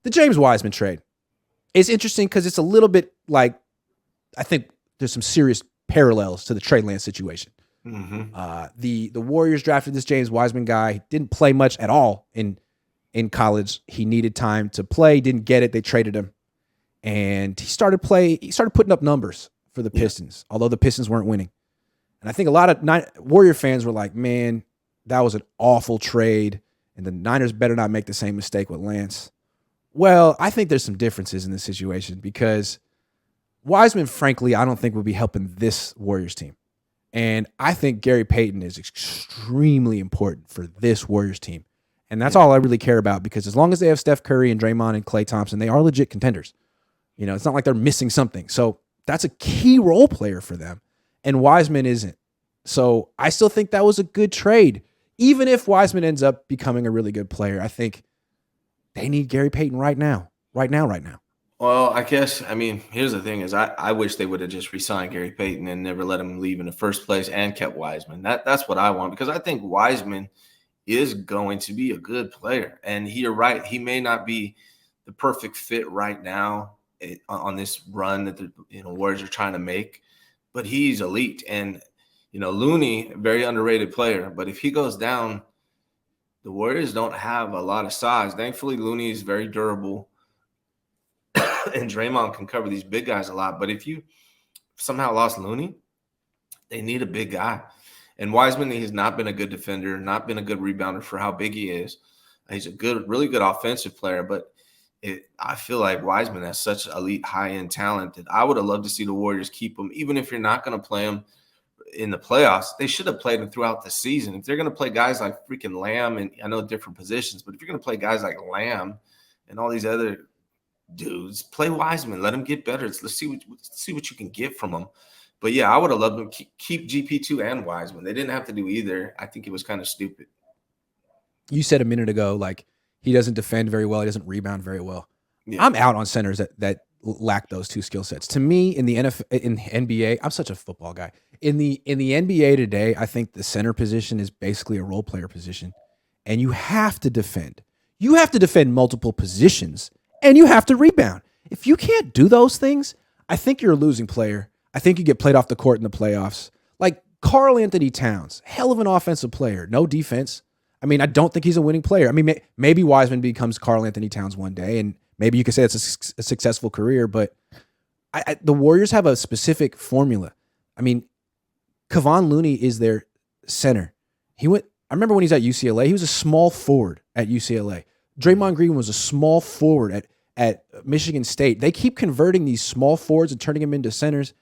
The James Wiseman trade is interesting because it's a little bit like, I think there's some serious parallels to the Trey Lance situation. The Warriors drafted this James Wiseman guy. He didn't play much at all in college. He needed time to play, didn't get it. They traded him. And he started putting up numbers for the Pistons, although the Pistons weren't winning. And I think a lot of Warrior fans were like, man, that was an awful trade, and the Niners better not make the same mistake with Lance. Well, I think there's some differences in this situation because Wiseman, frankly, I don't think would be helping this Warriors team. And I think Gary Payton is extremely important for this Warriors team. And that's all I really care about, because as long as they have Steph Curry and Draymond and Klay Thompson, they are legit contenders. It's not like they're missing something. So that's a key role player for them. And Wiseman isn't. So I still think that was a good trade. Even if Wiseman ends up becoming a really good player, I think they need Gary Payton right now. Right now. Well, here's the thing is I wish they would have just re-signed Gary Payton and never let him leave in the first place and kept Wiseman. That's what I want, because I think Wiseman is going to be a good player. And you're right. He may not be the perfect fit right now on this run that the Warriors are trying to make, but he's elite. And, Looney, very underrated player, but if he goes down, the Warriors don't have a lot of size. Thankfully, Looney is very durable. And Draymond can cover these big guys a lot. But if you somehow lost Looney, they need a big guy. And Wiseman, he's not been a good defender, not been a good rebounder for how big he is. He's a really good offensive player. But I feel like Wiseman has such elite high-end talent that I would have loved to see the Warriors keep him. Even if you're not going to play him in the playoffs, they should have played him throughout the season. If they're going to play guys like freaking Lamb, and I know different positions, but if you're going to play guys like Lamb and all these other dudes, play Wiseman, let him get better. Let's see what you can get from him. But yeah, I would have loved them keep GP2 and Wiseman. They didn't have to do either. I think it was kind of stupid. You said a minute ago, like, he doesn't defend very well, he doesn't rebound very well. Yeah. I'm out on centers that lack those two skill sets. To me, in the NBA, I'm such a football guy. In the NBA today, I think the center position is basically a role player position, and you have to defend. You have to defend multiple positions, and you have to rebound. If you can't do those things, I think you're a losing player. I think you get played off the court in the playoffs. Like Karl Anthony Towns, hell of an offensive player, no defense. I don't think he's a winning player. Maybe Wiseman becomes Karl Anthony Towns one day, and maybe you could say it's a successful career, but the Warriors have a specific formula. Kevon Looney is their center. I remember when he was at UCLA, he was a small forward at UCLA. Draymond Green was a small forward at Michigan State. They keep converting these small forwards and turning them into centers.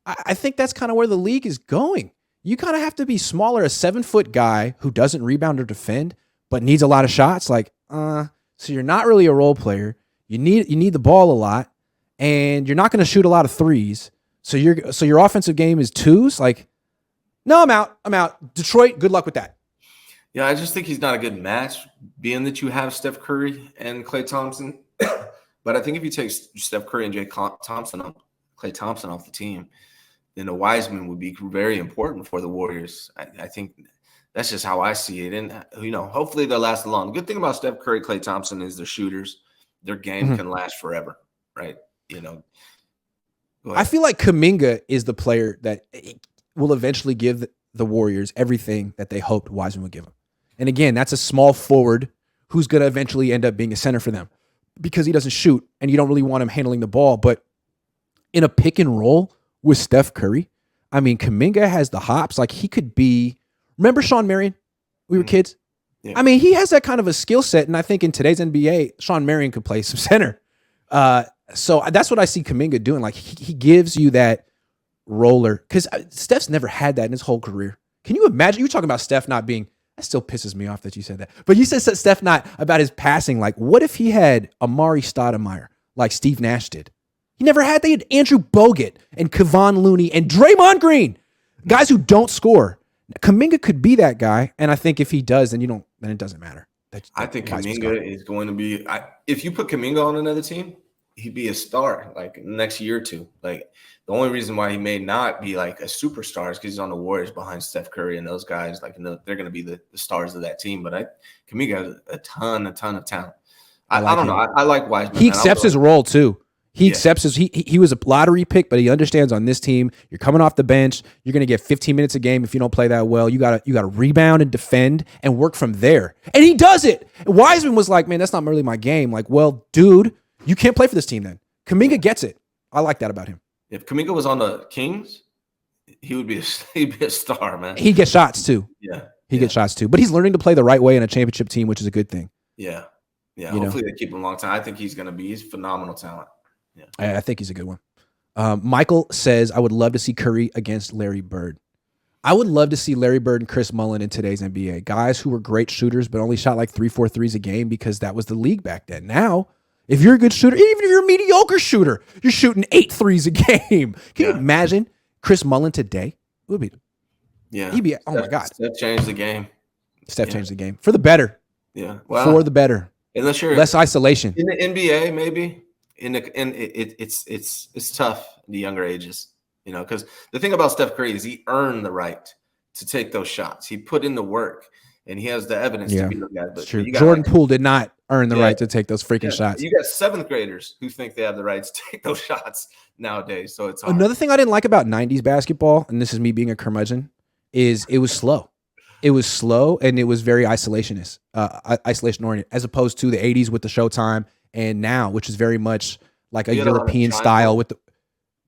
I think that's kind of where the league is going. You kind of have to be smaller, a 7-foot guy who doesn't rebound or defend, but needs a lot of shots. So you're not really a role player. You need the ball a lot, and you're not going to shoot a lot of threes. So your offensive game is twos. No, I'm out. Detroit, good luck with that. Yeah, I just think he's not a good match, being that you have Steph Curry and Klay Thompson. But I think if you take Steph Curry and Klay Thompson off the team, then the Wiseman would be very important for the Warriors. I think that's just how I see it. And, hopefully they'll last long. The good thing about Steph Curry, Klay Thompson is they're shooters. Their game can last forever, right? I feel like Kuminga is the player that will eventually give the Warriors everything that they hoped Wiseman would give them. And again, that's a small forward who's going to eventually end up being a center for them because he doesn't shoot and you don't really want him handling the ball. But in a pick and roll with Steph Curry, Kuminga has the hops. He could be, remember Sean Marion? We were kids. Yeah. He has that kind of a skill set. And I think in today's NBA, Sean Marion could play some center. So that's what I see Kuminga doing. He gives you that roller, because Steph's never had that in his whole career. Can you imagine? You were talking about Steph not being, that still pisses me off that you said that. But you said Steph not about his passing. What if he had Amari Stoudemire like Steve Nash did? He never had. They had Andrew Bogut and Kevon Looney and Draymond Green, guys who don't score. Kuminga could be that guy, and I think if he does, then it doesn't matter. I think Kuminga is going to be. If you put Kuminga on another team, he'd be a star next year or two. The only reason why he may not be a superstar is because he's on the Warriors behind Steph Curry and those guys. They're going to be the stars of that team. But Kuminga has a ton of talent. I don't know. I like Wiseman. He accepts his role too. He accepts he was a lottery pick, but he understands on this team, you're coming off the bench, you're going to get 15 minutes a game if you don't play that well. You got to rebound and defend and work from there. And he does it. Wiseman was like, man, that's not really my game. Like, well, dude, you can't play for this team then. Kuminga gets it. I like that about him. If Kuminga was on the Kings, he'd be a star, man. He gets shots too. Yeah. He gets shots too. But he's learning to play the right way in a championship team, which is a good thing. Yeah. Yeah. Hopefully they keep him a long time. I think he's phenomenal talent. Yeah. I think he's a good one. Michael says, I would love to see Curry against Larry Bird. I would love to see Larry Bird and Chris Mullin in today's NBA. Guys who were great shooters, but only shot like 3-4 threes a game because that was the league back then. Now, if you're a good shooter, even if you're a mediocre shooter, you're shooting 8 threes a game. Can you imagine Chris Mullin today? It would be. Yeah. He'd be, oh my God. Steph changed the game. Steph changed the game. For the better. Yeah. Well, for the better. Unless you're less isolation. In the NBA, maybe. It's tough in the younger ages, because the thing about Steph Curry is he earned the right to take those shots. He put in the work, and he has the evidence to be the guy. But true. Jordan Poole did not earn the right to take those freaking shots. You got 7th graders who think they have the right to take those shots nowadays. So it's hard. Another thing I didn't like about 90s basketball, and this is me being a curmudgeon, is it was slow. It was slow, and it was very isolation oriented, as opposed to the 80s with the Showtime. And now, which is very much like a European style with the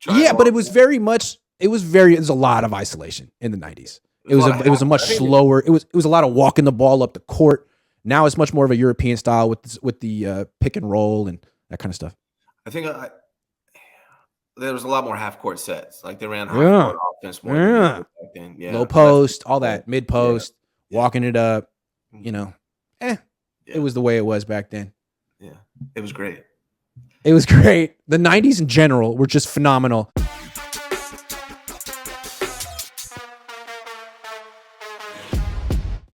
but it was very much there's a lot of isolation in the 90s. It was a much slower. It was a lot of walking the ball up the court. Now it's much more of a European style with the pick and roll and that kind of stuff. I think there was a lot more half court sets. Like they ran half court offense more. Back then. Yeah, low post, all that mid post, walking it up. It was the way it was back then. Yeah, it was great. It was great. The 90s in general were just phenomenal.